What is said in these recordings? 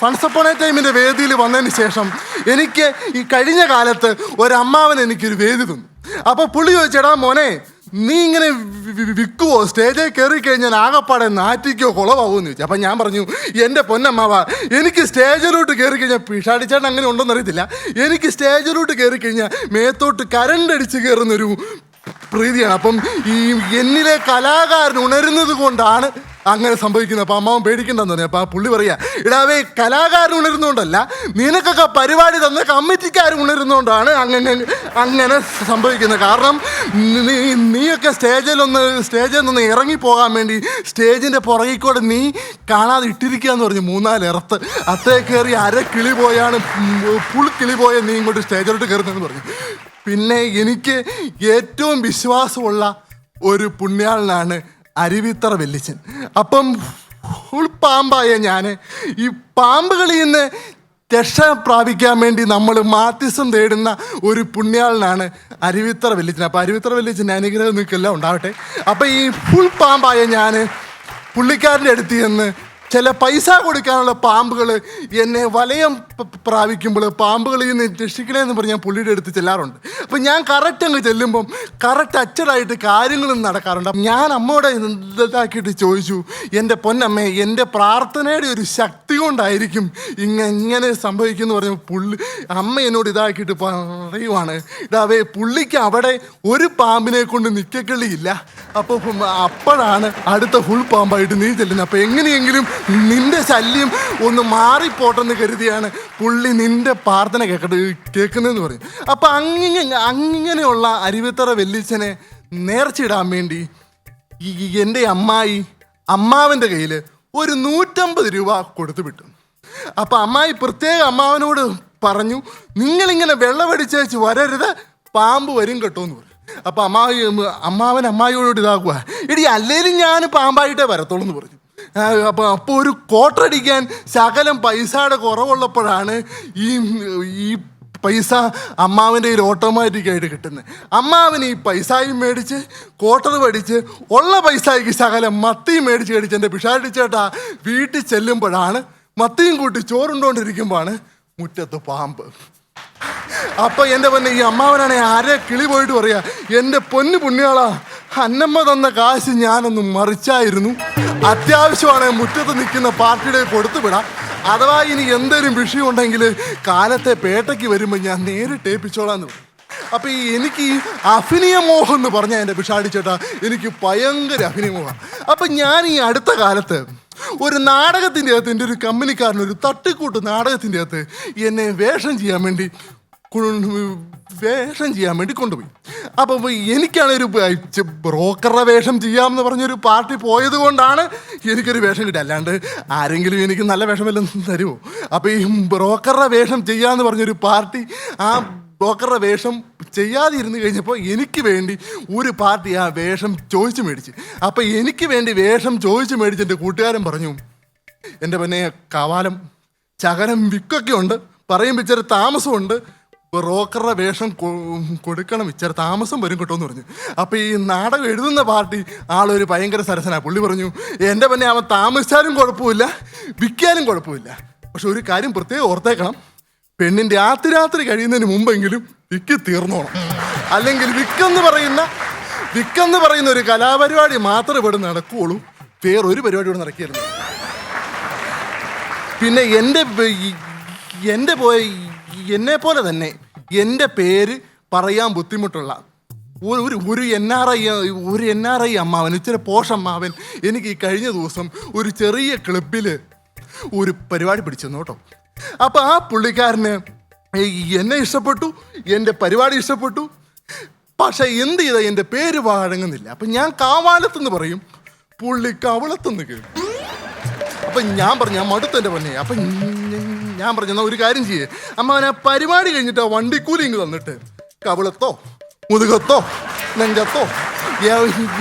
Once upon A ടൈമിൻ്റെ വേദിയിൽ വന്നതിന് ശേഷം എനിക്ക് ഈ കഴിഞ്ഞ കാലത്ത് ഒരമ്മാവൻ എനിക്കൊരു വേദി തന്നു. അപ്പോൾ പുള്ളി ചോദിച്ചേടാ മോനെ, നീ ഇങ്ങനെ വിൽക്കുവോ? സ്റ്റേജിൽ കയറി കഴിഞ്ഞാൽ ആകപ്പാടെ നാറ്റിക്കോ കുളമാവുമെന്ന് ചോദിച്ചു. അപ്പം ഞാൻ പറഞ്ഞു, എൻ്റെ പൊന്നമ്മാവ, എനിക്ക് സ്റ്റേജിലോട്ട് കയറി കഴിഞ്ഞാൽ പിഷാടിച്ചാണ്ട് അങ്ങനെ ഉണ്ടോയെന്ന് അറിയത്തില്ല, എനിക്ക് സ്റ്റേജിലോട്ട് കയറി കഴിഞ്ഞാൽ മേത്തോട്ട് കരണ്ടടിച്ച് കയറുന്നൊരു പ്രീതിയാണ്. അപ്പം ഈ എന്നിലെ കലാകാരൻ ഉണരുന്നത് കൊണ്ടാണ് അങ്ങനെ സംഭവിക്കുന്നത്. അപ്പം അമ്മാവൻ പേടിക്കണ്ടെന്ന് പറഞ്ഞു. അപ്പം ആ പുള്ളി പറയാ, ഇടാവേ കലാകാരൻ ഉണരുന്നതുകൊണ്ടല്ല, നിനക്കൊക്കെ പരിപാടി തന്ന കമ്മിറ്റിക്കാർ ഉണരുന്നതുകൊണ്ടാണ് അങ്ങനെ സംഭവിക്കുന്നത്. കാരണം നീയൊക്കെ സ്റ്റേജിൽ നിന്ന് ഇറങ്ങിപ്പോകാൻ വേണ്ടി സ്റ്റേജിൻ്റെ പുറകിക്കൂടെ നീ കാണാതെ ഇട്ടിരിക്കുക എന്ന് പറഞ്ഞു. 3-4 ഇറത്ത് അത്തേ കയറി കിളി പോയാണ് കിളി പോയ നീ ഇങ്ങോട്ട് സ്റ്റേജിലോട്ട് കയറുന്നതെന്ന് പറഞ്ഞു. പിന്നെ എനിക്ക് ഏറ്റവും വിശ്വാസമുള്ള ഒരു പുണ്യാളനാണ് അരുവിത്തറ വല്യച്ഛൻ. അപ്പം ഫുൾ പാമ്പായ ഞാൻ ഈ പാമ്പ് കളിയിൽ നിന്ന് രക്ഷ പ്രാപിക്കാൻ വേണ്ടി നമ്മൾ മാധ്യസ്ഥം തേടുന്ന ഒരു പുണ്യാളനാണ് അരുവിത്തറ വല്യച്ഛൻ. അപ്പം അരുവിത്തറ വല്യച്ഛൻ്റെ അനുഗ്രഹം നിൽക്കെല്ലാം ഉണ്ടാവട്ടെ. അപ്പം ഈ ഫുൾ പാമ്പായ ഞാൻ പുള്ളിക്കാരൻ്റെ അടുത്ത് ചെന്ന് ചില പൈസ കൊടുക്കാനുള്ള പാമ്പുകൾ എന്നെ വലയം പ്രാപിക്കുമ്പോൾ പാമ്പുകളിൽ നിന്ന് രക്ഷിക്കണേന്ന് പറഞ്ഞ് ഞാൻ പുള്ളിയുടെ അടുത്ത് ചെല്ലാറുണ്ട്. അപ്പം ഞാൻ കറക്റ്റ് അങ്ങ് ചെല്ലുമ്പം കറക്റ്റ് അച്ചടായിട്ട് കാര്യങ്ങളും നടക്കാറുണ്ട്. ഞാൻ അമ്മയോടെ ഇതാക്കിയിട്ട് ചോദിച്ചു, എൻ്റെ പൊന്നമ്മേ, എൻ്റെ പ്രാർത്ഥനയുടെ ഒരു ശക്തി കൊണ്ടായിരിക്കും ഇങ്ങനെ സംഭവിക്കുമെന്ന് പറഞ്ഞു. അമ്മ എന്നോട് ഇതാക്കിയിട്ട് പറയുവാണ്, ഇതാവേ പുള്ളിക്ക് അവിടെ ഒരു പാമ്പിനെ കൊണ്ട് നിൽക്കക്കളിയില്ല. അപ്പോൾ അപ്പോഴാണ് അടുത്ത ഫുൾ പാമ്പായിട്ട് നീ ചെല്ലുന്നത്. അപ്പോൾ എങ്ങനെയെങ്കിലും നിന്റെ ശല്യം ഒന്ന് മാറിപ്പോട്ടെന്ന് കരുതിയാണ് പുള്ളി നിന്റെ പ്രാർത്ഥന കേൾക്കുന്നതെന്ന് പറയും. അപ്പം അങ്ങനെയുള്ള അരുവിത്തറ വല്യച്ഛനെ നേർച്ചയിടാൻ വേണ്ടി എൻ്റെ അമ്മാവൻ്റെ കയ്യിൽ ഒരു 150 രൂപ കൊടുത്തു വിട്ടു. അപ്പം അമ്മായി പ്രത്യേക അമ്മാവനോട് പറഞ്ഞു, നിങ്ങളിങ്ങനെ വെള്ളമടിച്ചേച്ച് വരരുത്, പാമ്പ് വരും കേട്ടോ എന്ന് പറഞ്ഞു. അപ്പം അമ്മാവനോട് ഇതാക്കുക, എടി അല്ലേലും ഞാൻ പാമ്പായിട്ടേ വരത്തുള്ളൂ എന്ന് പറഞ്ഞു. അപ്പോൾ ഒരു കോട്ടടിക്കാൻ ശകലം പൈസയുടെ കുറവുള്ളപ്പോഴാണ് ഈ പൈസ അമ്മാവൻ്റെ കയ്യിൽ ഓട്ടോമാറ്റിക്കായിട്ട് കിട്ടുന്നത്. അമ്മാവന് ഈ പൈസയും മേടിച്ച് കോട്ടർ പഠിച്ച് ഉള്ള പൈസയ്ക്ക് ശകലം മത്തിയും മേടിച്ച് കഴിച്ച് എൻ്റെ പിഷാടിച്ചേട്ടാ വീട്ടിൽ ചെല്ലുമ്പോഴാണ് മത്തിയും കൂട്ടി ചോറുണ്ടോണ്ടിരിക്കുമ്പോഴാണ് മുറ്റത്ത് പാമ്പ്. അപ്പം എൻ്റെ പൊന്നെ, ഈ അമ്മാവനാണെ കിളി പോയിട്ട് പറയാ, എൻ്റെ പൊന്നു പുണ്യാളാ, അന്നമ്മ തന്ന കാശ് ഞാനൊന്ന് മറിച്ചായിരുന്നു, അത്യാവശ്യമാണ് മുറ്റത്ത് നിൽക്കുന്ന പാർട്ടിയുടെ കൊടുത്തു വിടാം, അഥവാ ഇനി എന്തെങ്കിലും വിഷയം ഉണ്ടെങ്കിൽ കാലത്തെ പേട്ടയ്ക്ക് വരുമ്പോൾ ഞാൻ നേരിട്ട് ഏൽപ്പിച്ചോളാന്ന് പറഞ്ഞു. അപ്പം എനിക്ക് ഈ അഭിനയമോഹം എന്ന് പറഞ്ഞാൽ എൻ്റെ പിഷാടിച്ചേട്ടാ എനിക്ക് ഭയങ്കര അഭിനയമോഹം. അപ്പം ഞാൻ ഈ അടുത്ത കാലത്ത് ഒരു നാടകത്തിൻ്റെ അകത്ത് എൻ്റെ ഒരു കമ്പനിക്കാരൻ ഒരു തട്ടിക്കൂട്ട് നാടകത്തിൻ്റെ അകത്ത് എന്നെ വേഷം ചെയ്യാൻ വേണ്ടി കൊണ്ടുപോയി. അപ്പം എനിക്കാണൊരു ബ്രോക്കറുടെ വേഷം ചെയ്യാമെന്ന് പറഞ്ഞൊരു പാർട്ടി പോയത് കൊണ്ടാണ് എനിക്കൊരു വേഷം കിട്ടുക. അല്ലാണ്ട് ആരെങ്കിലും എനിക്ക് നല്ല വേഷമെല്ലാം തരുമോ? അപ്പോൾ ഈ ബ്രോക്കറുടെ വേഷം ചെയ്യാമെന്ന് പറഞ്ഞൊരു പാർട്ടി ആ ബ്രോക്കറുടെ വേഷം ചെയ്യാതിരുന്ന് കഴിഞ്ഞപ്പോൾ എനിക്ക് വേണ്ടി ഒരു പാർട്ടി ആ വേഷം ചോദിച്ചു മേടിച്ച്. അപ്പം എനിക്ക് വേണ്ടി വേഷം ചോദിച്ചു മേടിച്ച് എൻ്റെ കൂട്ടുകാരൻ പറഞ്ഞു, എൻ്റെ പിന്നെ കവാലം ശകലം വിക്കൊക്കെ ഉണ്ട്, പറയുമ്പോൾ ഇച്ചിരി താമസമുണ്ട്, ബ്രോക്കറുടെ വേഷം കൊടുക്കണം, ഇച്ചിരി താമസം വരും കേട്ടോ എന്ന് പറഞ്ഞു. അപ്പോൾ ഈ നാടകം എഴുതുന്ന പാർട്ടി ആളൊരു ഭയങ്കര സരസനാണ്. പുള്ളി പറഞ്ഞു, എൻ്റെ പിന്നെ അവൻ താമസിച്ചാലും കുഴപ്പമില്ല, വിൽക്കാനും കുഴപ്പമില്ല, പക്ഷെ ഒരു കാര്യം പ്രത്യേകം ഓർത്തേക്കണം, പെണ്ണിൻ്റെ രാത്രി കഴിയുന്നതിന് മുമ്പെങ്കിലും വിക്ക് തീർന്നോണം, അല്ലെങ്കിൽ വിക്കെന്ന് പറയുന്ന ഒരു കലാപരിപാടി മാത്രമേ ഇവിടെ നടക്കുകയുള്ളൂ, വേറൊരു പരിപാടി ഇവിടെ നടക്കുകയായിരുന്നു. പിന്നെ എന്നെ പോലെ തന്നെ എൻ്റെ പേര് പറയാൻ ബുദ്ധിമുട്ടുള്ള ഒരു എൻ ആർ ഐ അമ്മാവൻ, ഇച്ചിരി പോഷമ്മാവൻ എനിക്ക് ഈ കഴിഞ്ഞ ദിവസം ഒരു ചെറിയ ക്ലബിൽ ഒരു പരിപാടി പിടിച്ചെന്നു കേട്ടോ. അപ്പോൾ ആ പുള്ളിക്കാരന് എന്നെ ഇഷ്ടപ്പെട്ടു, എൻ്റെ പരിപാടി ഇഷ്ടപ്പെട്ടു, പക്ഷെ എന്ത് ചെയ്താൽ എൻ്റെ പേര് വഴങ്ങുന്നില്ല. അപ്പം ഞാൻ കാവാലത്തെന്ന് പറയും, പുള്ളി കവളത്തെന്ന് കേൾക്കും. അപ്പം ഞാൻ പറഞ്ഞു, ഞാൻ മടുത്തെൻ്റെ പൊന്നെ. അപ്പം ഞാൻ പറഞ്ഞു, എന്നാൽ ഒരു കാര്യം ചെയ്യേ അമ്മ, അവനെ പരിപാടി കഴിഞ്ഞിട്ട് വണ്ടിക്കൂലി ഇങ്ങ് തന്നിട്ട് കവളത്തോ മുതുകത്തോ നെഞ്ചത്തോ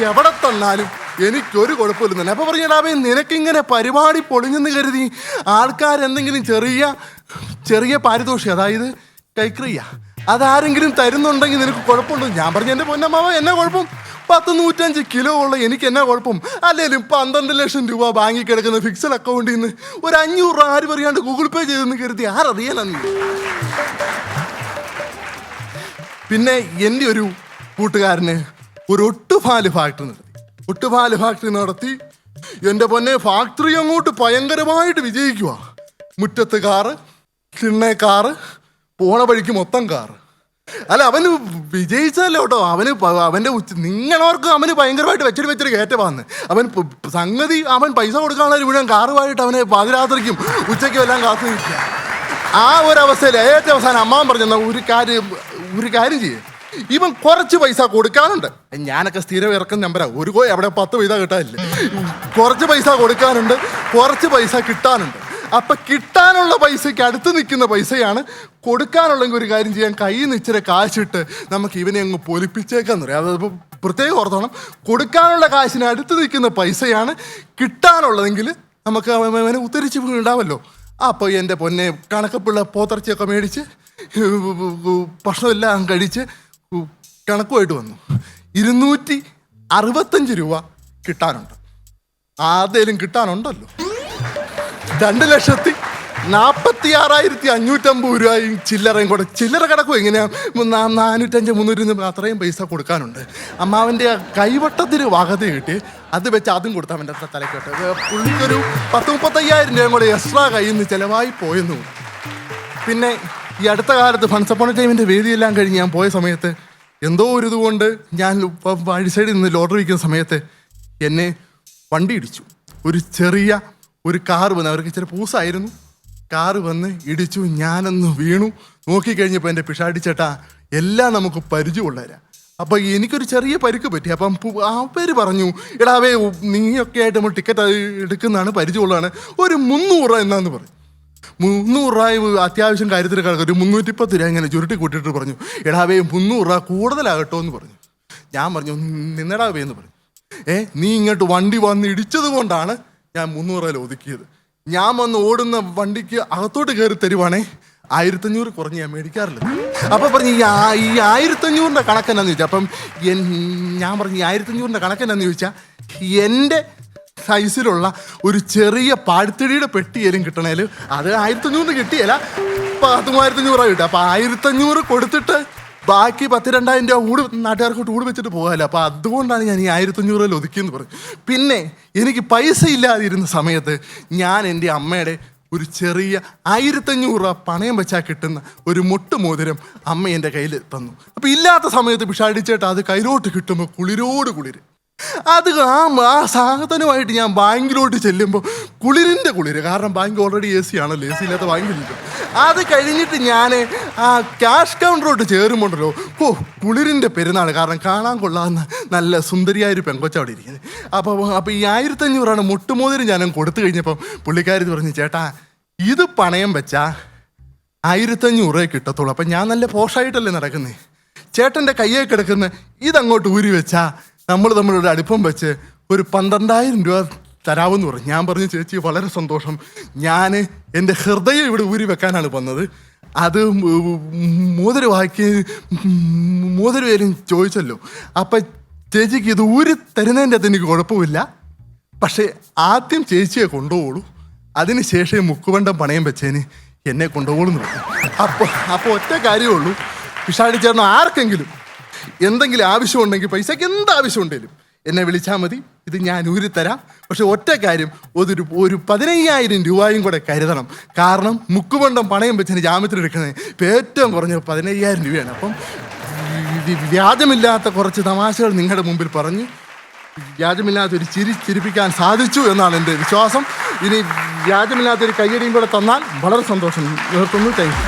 എവിടെ തന്നാലും എനിക്കൊരു കുഴപ്പമില്ല തന്നെ. അപ്പോൾ പറഞ്ഞാൽ നിനക്കിങ്ങനെ പരിപാടി പൊളിഞ്ഞെന്ന് കരുതി ആൾക്കാരെന്തെങ്കിലും ചെറിയ പാരിതോഷികം, അതായത് കൈക്രിയ, അതാരെങ്കിലും തരുന്നുണ്ടെങ്കിൽ നിനക്ക് കുഴപ്പമുണ്ടോ? ഞാൻ പറഞ്ഞു, എൻ്റെ പൊന്നമ്മാവ എന്നെ കുഴപ്പം 150 കിലോ ഉള്ള എനിക്ക് എന്നാ കുഴപ്പം? അല്ലേലും 12 ലക്ഷം രൂപ ബാങ്കിൽ കിടക്കുന്ന ഫിക്സഡ് അക്കൗണ്ടിൽ നിന്ന് ഒരു 500 രൂപ ആരും അറിയാണ്ട് ഗൂഗിൾ പേ ചെയ്തെന്ന് കരുതി ആരറിയാനാണ്. പിന്നെ എൻ്റെ ഒരു കൂട്ടുകാരന് ഒരു ഒട്ടുപാല് ഫാക്ടറി നടത്തി. എൻ്റെ പൊന്നെ, ഫാക്ടറി അങ്ങോട്ട് ഭയങ്കരമായിട്ട് വിജയിക്കുക. മുറ്റത്ത് കാറ്, കിണ്ണേ കാറ്, പോണ വഴിക്ക് മൊത്തം കാറ്. അല്ല, അവന് വിജയിച്ചല്ലോ കേട്ടോ. അവൻ്റെ നിങ്ങളവർക്ക് അവന് ഭയങ്കരമായിട്ട് വെച്ചൊരു കയറ്റമാന്ന്. സംഗതി അവൻ പൈസ കൊടുക്കാനുള്ള മുഴുവൻ കാറുമായിട്ട് അവനെ പാതിരാത്രിക്കും ഉച്ചയ്ക്കും എല്ലാം കാത്തു നിൽക്കുക. ആ ഒരവസ്ഥയിൽ ഏറ്റവും അവസാനം അമ്മാവൻ പറഞ്ഞെന്നാൽ ഒരു കാര്യം ചെയ്യേ, ഇവൻ കുറച്ച് പൈസ കൊടുക്കാനുണ്ട്. ഞാനൊക്കെ സ്ഥിരം ഇറക്കുന്ന നമ്പരാ. ഒരു കോയി അവിടെ 10 പൈസ കിട്ടാനില്ല. കുറച്ച് പൈസ കൊടുക്കാനുണ്ട്, കുറച്ച് പൈസ കിട്ടാനുണ്ട്. അപ്പൊ കിട്ടാനുള്ള പൈസയ്ക്ക് അടുത്ത് നിൽക്കുന്ന പൈസയാണ്. കൊടുക്കാനുള്ളെങ്കിൽ ഒരു കാര്യം ചെയ്യാൻ, കയ്യിൽ നിന്ന് ഇച്ചിരി കാശിട്ട് നമുക്ക് ഇവനെ അങ്ങ് പൊലിപ്പിച്ചേക്കാന്ന് പറയാം. അത് പ്രത്യേകം ഓർത്തോണം. കൊടുക്കാനുള്ള കാശിന് അടുത്ത് നിൽക്കുന്ന പൈസയാണ്. കിട്ടാനുള്ളതെങ്കിൽ നമുക്ക് അവനെ ഉത്തരിച്ച് ഉണ്ടാവല്ലോ. അപ്പോൾ എൻ്റെ പൊന്നെ, കണക്കപ്പിള്ള പോത്തിറച്ചിയൊക്കെ മേടിച്ച് ഭക്ഷണമെല്ലാം കഴിച്ച് കണക്കുമായിട്ട് വന്നു. 265 രൂപ കിട്ടാനുണ്ട്. ആദ്യം കിട്ടാനുണ്ടല്ലോ. 2,46,550 രൂപയും ചില്ലറയും കൂടെ. ചില്ലറ കിടക്കും എങ്ങനെയാ? 405, 300 അത്രയും പൈസ കൊടുക്കാനുണ്ട്. അമ്മാവൻ്റെ കൈവട്ടത്തിന് വകത കിട്ടി. അത് വെച്ച് അതും കൊടുത്താൽ അവൻ്റെ തലക്കെട്ട്. പുള്ളിക്കൊരു 10-35,000 രൂപയും കൂടെ എക്സ്ട്രാ കയ്യിൽ നിന്ന് ചിലവായി പോയെന്നു. പിന്നെ ഈ അടുത്ത കാലത്ത് ഫൺസ് അപ്പോൺ എ ടൈമിൻ്റെ വേദിയെല്ലാം കഴിഞ്ഞ് ഞാൻ പോയ സമയത്ത് എന്തോ ഒരു ഇതുകൊണ്ട് ഞാൻ വഴി സൈഡിൽ നിന്ന് ലോട്ടറി വയ്ക്കുന്ന സമയത്ത് എന്നെ വണ്ടി ഇടിച്ചു. ഒരു കാറ് വന്ന്, അവർക്ക് ഇച്ചിരി പൂസായിരുന്നു, കാറ് വന്ന് ഇടിച്ചു. ഞാനൊന്ന് വീണു. നോക്കിക്കഴിഞ്ഞപ്പോൾ എൻ്റെ പിഷാടിച്ചേട്ടാ എല്ലാം നമുക്ക് പരിചയമുള്ളവരാ. അപ്പോൾ എനിക്കൊരു ചെറിയ പരിക്ക് പറ്റി. അപ്പം ആ പേര് പറഞ്ഞു, എടാവേ നീയൊക്കെ ആയിട്ട് നമ്മൾ ടിക്കറ്റ് എടുക്കുന്നതാണ്, പരിചയമുള്ളതാണ്, ഒരു 300 രൂപ എന്നാന്ന് പറഞ്ഞു. 300 രൂപ അത്യാവശ്യം കാര്യത്തിൽ കിടക്കും. ഒരു 310 രൂപ ഇങ്ങനെ ചുരുട്ടി കൂട്ടിയിട്ട് പറഞ്ഞു, എടാവേ 300 രൂപ കൂടുതലാകട്ടോ എന്ന് പറഞ്ഞു. ഞാൻ പറഞ്ഞു നിന്നടാവേ എന്ന് പറഞ്ഞു. നീ ഇങ്ങോട്ട് വണ്ടി വന്ന് ഇടിച്ചത് കൊണ്ടാണ് ഞാൻ 300 രൂപ ഒതുക്കിയത്. ഞാൻ വന്ന് ഓടുന്ന വണ്ടിക്ക് അകത്തോട്ട് കയറി തരുവാണേ 1500 കുറഞ്ഞ് ഞാൻ മേടിക്കാറില്ല. അപ്പം പറഞ്ഞു ഈ 1500 കണക്കെന്നാന്ന് ചോദിച്ചാൽ, അപ്പം ഞാൻ പറഞ്ഞു ഈ 1500 കണക്കെന്നാന്ന് ചോദിച്ചാൽ, എൻ്റെ സൈസിലുള്ള ഒരു ചെറിയ പാഴ്ത്തടിയുടെ പെട്ടിയേലും കിട്ടണേൽ അത് 1500 കിട്ടിയല്ല, 3,500 രൂപ കിട്ടും. അപ്പം 1500 കൊടുത്തിട്ട് ബാക്കി 10,000-2,000 രൂപ കൂടി നാട്ടുകാർക്കോട്ട് കൂടി വെച്ചിട്ട് പോകാമല്ലോ. അപ്പോൾ അതുകൊണ്ടാണ് ഞാൻ ഈ 1500 രൂപയിൽ ഒതുക്കിയെന്ന് പറഞ്ഞു. പിന്നെ എനിക്ക് പൈസ ഇല്ലാതിരുന്ന സമയത്ത് ഞാൻ എൻ്റെ അമ്മയുടെ ഒരു ചെറിയ 1500 രൂപ പണയം വെച്ചാൽ കിട്ടുന്ന ഒരു മുട്ടുമോതിരം അമ്മ എൻ്റെ കയ്യിൽ തന്നു. അപ്പോൾ ഇല്ലാത്ത സമയത്ത് പിഷാടിച്ചേട്ടാ അത് കയ്യിലോട്ട് കിട്ടുമ്പോൾ കുളിരോട് കുളിര്. അത് ആ സാധനമായിട്ട് ഞാൻ ബാങ്കിലോട്ട് ചെല്ലുമ്പോൾ കുളിരിൻ്റെ കുളിര്. കാരണം ബാങ്ക് ഓൾറെഡി AC ആണല്ലോ, AC ഇല്ലാത്ത ബാങ്കിലില്ല. അത് കഴിഞ്ഞിട്ട് ഞാൻ ആ ക്യാഷ് കൗണ്ടറോട്ട് ചേരുമ്പോണ്ടല്ലോ, കുളിരിൻ്റെ പെരുന്നാൾ. കാരണം കാണാൻ കൊള്ളാവുന്ന നല്ല സുന്ദരിയായൊരു പെങ്കൊച്ച അവിടെ ഇരിക്കുന്നത്. അപ്പോൾ ഈ 1500 രൂപ മുട്ടുമോതിരം ഞാനും കൊടുത്തു കഴിഞ്ഞപ്പം പുള്ളിക്കാരി പറഞ്ഞു, ചേട്ടാ ഇത് പണയം വെച്ചാൽ 1500 രൂപ കിട്ടത്തുള്ളൂ. അപ്പം ഞാൻ നല്ല പോഷായിട്ടല്ലേ നടക്കുന്നത്. ചേട്ടൻ്റെ കയ്യെ കിടക്കുന്ന ഇതങ്ങോട്ട് ഊരി വെച്ചാൽ നമ്മളൊരു അടുപ്പം വെച്ച് ഒരു 12,000 രൂപ തരാമെന്ന് പറഞ്ഞു. ഞാൻ പറഞ്ഞു, ചേച്ചി വളരെ സന്തോഷം, ഞാൻ എൻ്റെ ഹൃദയം ഇവിടെ ഊരി വെക്കാനാണ് വന്നത്. അത് മോതിരവേലും ചോദിച്ചല്ലോ. അപ്പം ചേച്ചിക്ക് ഇത് ഊരി തരുന്നതിൻ്റെ അകത്ത് എനിക്ക് കുഴപ്പമില്ല, പക്ഷേ ആദ്യം ചേച്ചിയെ കൊണ്ടുപോകുള്ളൂ, അതിനുശേഷം മുക്കുവണ്ടം പണയം വെച്ചതിന് എന്നെ കൊണ്ടുപോകുള്ളൂ എന്ന് പറഞ്ഞു. അപ്പോൾ ഒറ്റ കാര്യമുള്ളൂ, പിഷാടി ചേർന്ന് ആർക്കെങ്കിലും എന്തെങ്കിലും ആവശ്യമുണ്ടെങ്കിൽ, പൈസയ്ക്ക് എന്താവശ്യം ഉണ്ടെങ്കിലും എന്നെ വിളിച്ചാൽ മതി, ഇത് ഞാൻ ഊരിത്തരാം. പക്ഷെ ഒറ്റ കാര്യം, ഒരു 15,000 രൂപയും കൂടെ കരുതണം. കാരണം മുക്കുവണ്ടം പണയം വെച്ചതിന് ജാമ്യത്തിലെടുക്കുന്നത് ഏറ്റവും കുറഞ്ഞ 15,000 രൂപയാണ്. അപ്പം വ്യാജമില്ലാത്ത കുറച്ച് തമാശകൾ നിങ്ങളുടെ മുമ്പിൽ പറഞ്ഞ് വ്യാജമില്ലാത്തൊരു ചിരിപ്പിക്കാൻ സാധിച്ചു എന്നാണ് എൻ്റെ വിശ്വാസം. ഇനി വ്യാജമില്ലാത്തൊരു കയ്യടിയും കൂടെ തന്നാൽ വളരെ സന്തോഷം. നിർത്തുന്നു. Thank you.